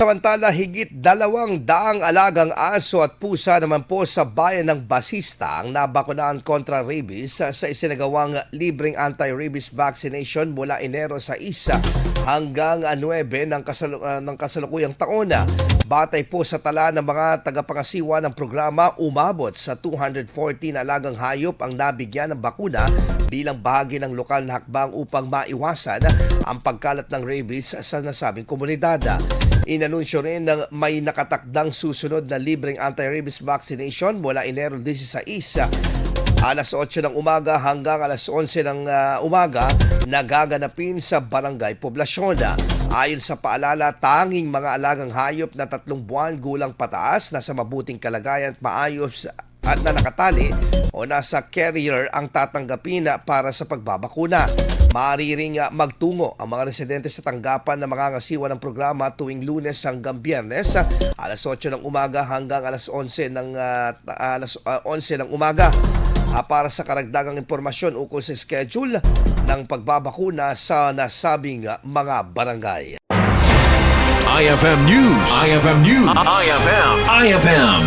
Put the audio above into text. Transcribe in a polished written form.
Samantala, higit 200 alagang aso at pusa naman po sa bayan ng Basista ang nabakunahan kontra rabies sa isinagawang libreng anti-rabies vaccination mula Enero 6 hanggang 9 ng kasalukuyang taon. Batay po sa tala ng mga tagapangasiwa ng programa, umabot sa 214 alagang hayop ang nabigyan ng bakuna bilang bahagi ng lokal na hakbang upang maiwasan ang pagkalat ng rabies sa nasabing komunidad. Inanunsyo rin ng may nakatakdang susunod na libreng anti-rabies vaccination mula Enero 16 alas 8 ng umaga hanggang alas 11 ng umaga na gaganapin sa barangay poblasyon. Ayon sa paalala, tanging mga alagang hayop na 3 buwan gulang pataas na sa mabuting kalagayan at maayos at na nakatali o nasa carrier ang tatanggapin para sa pagbabakuna. Maaari ring magtungo ang mga residente sa tanggapan na mangangasiwa ng programa tuwing Lunes hanggang Biyernes, alas 8 ng umaga hanggang alas 11 ng umaga. Para sa karagdagang impormasyon ukol sa schedule ng pagbabakuna sa nasabing mga barangay. IFM News. IFM News. IFM.